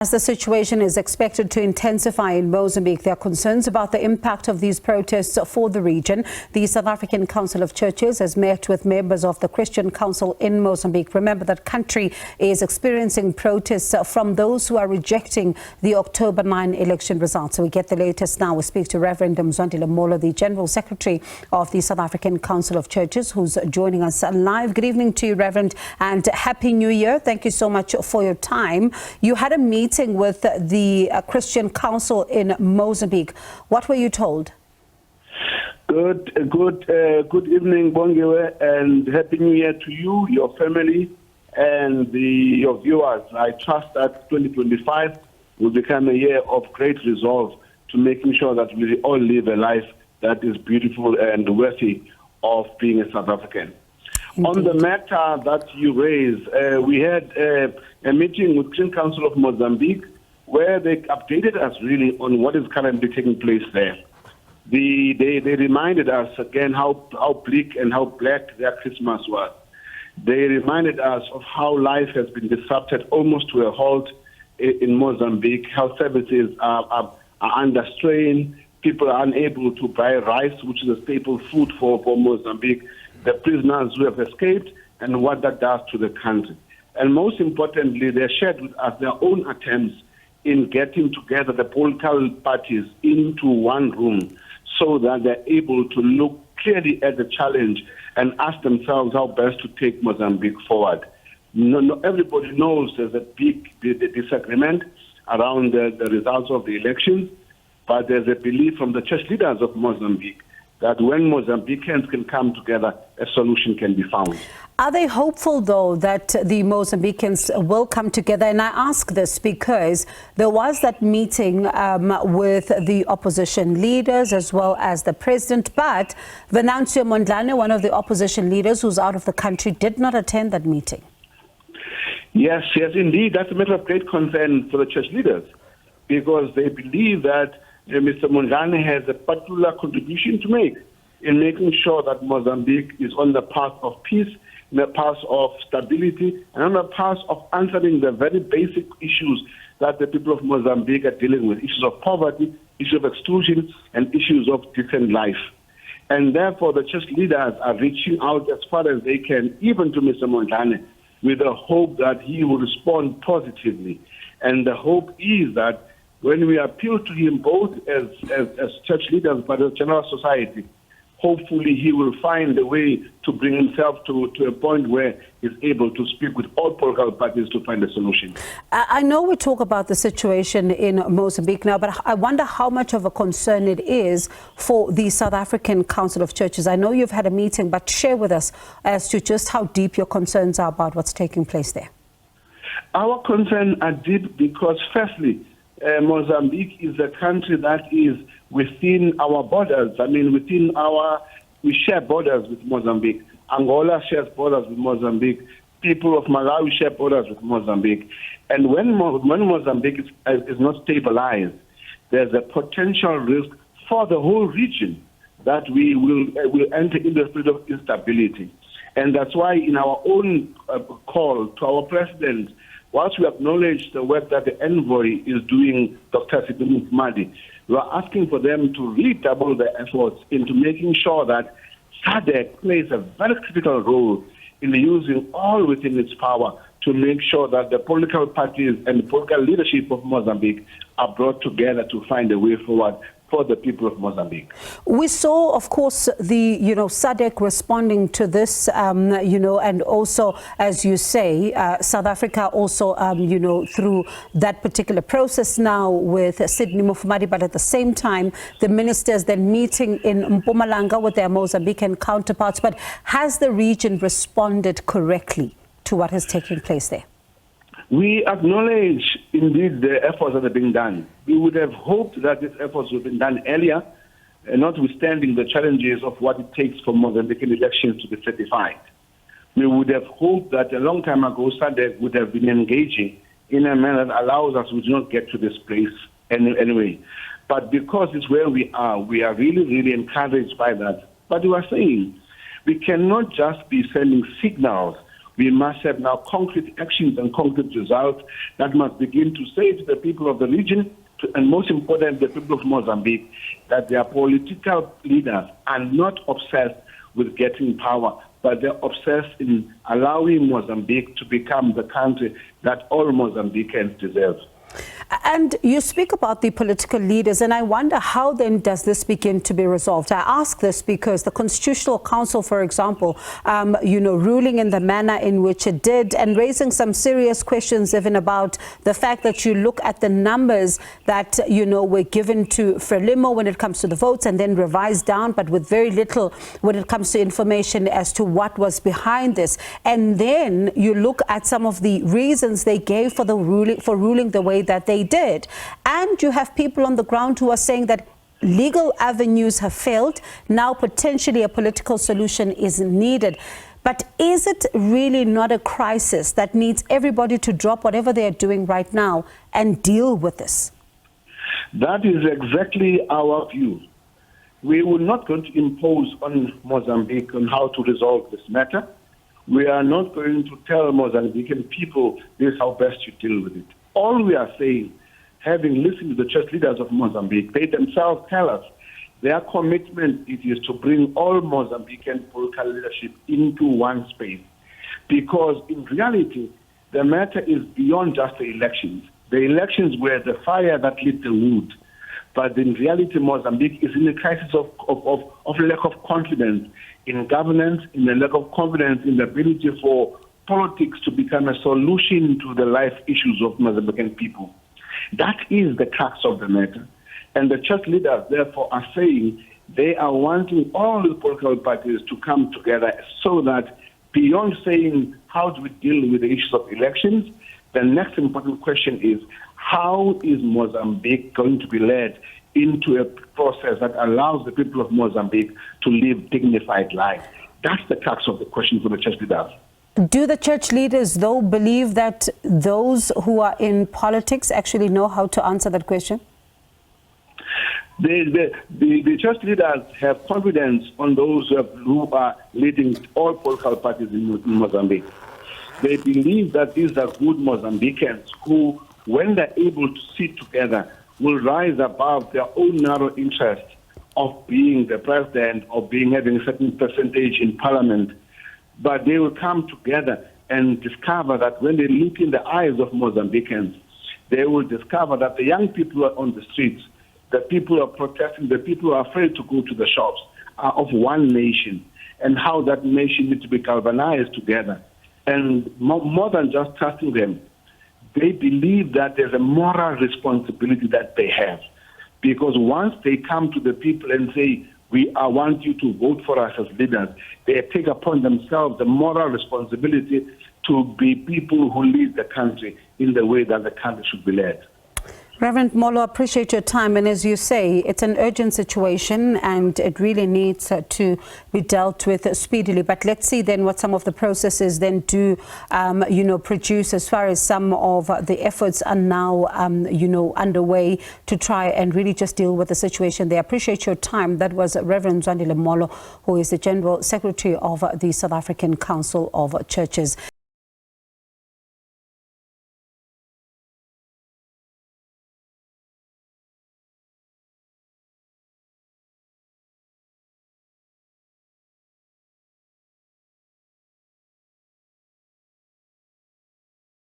As the situation is expected to intensify in Mozambique, there are concerns about the impact of these protests for the region. The South African Council of Churches has met with members of the Christian Council in Mozambique. Remember, that country is experiencing protests from those who are rejecting the October 9 election results. So we get the latest now. We speak to Reverend Mzwandile Molo, the General Secretary of the South African Council of Churches, who's joining us live. Good evening to you, Reverend, and Happy New Year. Thank you so much for your time. You had a meeting with the Christian Council in Mozambique. What were you told? Good evening, Bongiwe, and Happy New Year to you, your family, and your viewers. I trust that 2025 will become a year of great resolve to making sure that we all live a life that is beautiful and worthy of being a South African. Indeed. On the matter that you raised, we had a meeting with Christian Council of Mozambique where they updated us really on what is currently taking place there. They reminded us again how bleak and how black their Christmas was. They reminded us of how life has been disrupted almost to a halt in Mozambique. Health services are under strain. People are unable to buy rice, which is a staple food for Mozambique. The prisoners who have escaped and what that does to the country. And most importantly, they shared with us their own attempts in getting together the political parties into one room so that they're able to look clearly at the challenge and ask themselves how best to take Mozambique forward. Everybody knows there's a big disagreement around the results of the elections, but there's a belief from the church leaders of Mozambique that when Mozambicans can come together, a solution can be found. Are they hopeful, though, that the Mozambicans will come together? And I ask this because there was that meeting with the opposition leaders as well as the president, but Venancio Mondlane, one of the opposition leaders who's out of the country, did not attend that meeting. Yes, indeed. That's a matter of great concern for the church leaders because they believe that Mr. Mondlane has a particular contribution to make in making sure that Mozambique is on the path of peace, on the path of stability, and on the path of answering the very basic issues that the people of Mozambique are dealing with, issues of poverty, issues of exclusion, and issues of decent life. And therefore, the church leaders are reaching out as far as they can, even to Mr. Mondlane, with the hope that he will respond positively. And the hope is that when we appeal to him both as church leaders but as general society, hopefully he will find a way to bring himself to a point where he's able to speak with all political parties to find a solution. I know we talk about the situation in Mozambique now, but I wonder how much of a concern it is for the South African Council of Churches. I know you've had a meeting, but share with us as to just how deep your concerns are about what's taking place there. Our concerns are deep because, firstly, Mozambique is a country that is within our borders. I mean, we share borders with Mozambique. Angola shares borders with Mozambique. People of Malawi share borders with Mozambique. And when Mozambique is not stabilized, there's a potential risk for the whole region that we will enter into a state of instability. And that's why in our own call to our president, whilst we acknowledge the work that the envoy is doing, Dr. Mzwandile, we are asking for them to redouble their efforts into making sure that SACC plays a very critical role in using all within its power to make sure that the political parties and the political leadership of Mozambique are brought together to find a way forward for the people of Mozambique. We saw, of course, the SADC responding to this, and also, as you say, South Africa also, through that particular process now with Sydney Mufamadi, but at the same time, the ministers then meeting in Mpumalanga with their Mozambican counterparts. But has the region responded correctly to what is taking place there? We acknowledge, indeed, the efforts that are being done. We would have hoped that these efforts would have been done earlier, notwithstanding the challenges of what it takes for Mozambican elections to be certified. We would have hoped that a long time ago, SADC would have been engaging in a manner that allows us to not get to this place anyway. But because it's where we are really, really encouraged by that. But we are saying we cannot just be sending signals. We must have now concrete actions and concrete results that must begin to say to the people of the region, and most importantly, the people of Mozambique, that their political leaders are not obsessed with getting power, but they're obsessed in allowing Mozambique to become the country that all Mozambicans deserve. And you speak about the political leaders, and I wonder how then does this begin to be resolved? I ask this because the Constitutional Council, for example, ruling in the manner in which it did and raising some serious questions even about the fact that you look at the numbers that, were given to Frelimo when it comes to the votes and then revised down, but with very little when it comes to information as to what was behind this. And then you look at some of the reasons they gave for ruling the way that they did. And you have people on the ground who are saying that legal avenues have failed. Now potentially a political solution is needed. But is it really not a crisis that needs everybody to drop whatever they are doing right now and deal with this? That is exactly our view. We are not going to impose on Mozambique on how to resolve this matter. We are not going to tell Mozambican people this is how best you deal with it. All we are saying, having listened to the church leaders of Mozambique, they themselves tell us their commitment is to bring all Mozambican political leadership into one space. Because in reality, the matter is beyond just the elections. The elections were the fire that lit the wood. But in reality, Mozambique is in a crisis of lack of confidence in governance, in a lack of confidence in the ability for politics to become a solution to the life issues of Mozambican people. That is the crux of the matter. And the church leaders, therefore, are saying they are wanting all the political parties to come together so that beyond saying how do we deal with the issues of elections, the next important question is how is Mozambique going to be led into a process that allows the people of Mozambique to live dignified lives? That's the crux of the question for the church leaders. Do the church leaders, though, believe that those who are in politics actually know how to answer that question? The church leaders have confidence on those who are leading all political parties in Mozambique. They believe that these are good Mozambicans who, when they're able to sit together, will rise above their own narrow interest of being the president or having a certain percentage in parliament. But they will come together and discover that when they look in the eyes of Mozambicans, they will discover that the young people are on the streets, the people who are protesting, the people who are afraid to go to the shops are of one nation, and how that nation needs to be galvanized together. And more than just trusting them, they believe that there's a moral responsibility that they have. Because once they come to the people and say, I want you to vote for us as leaders, they take upon themselves the moral responsibility to be people who lead the country in the way that the country should be led. Reverend Molo, appreciate your time. And as you say, it's an urgent situation and it really needs to be dealt with speedily. But let's see then what some of the processes then do, produce as far as some of the efforts are now, underway to try and really just deal with the situation. They appreciate your time. That was Reverend Mzwandile Molo, who is the General Secretary of the South African Council of Churches.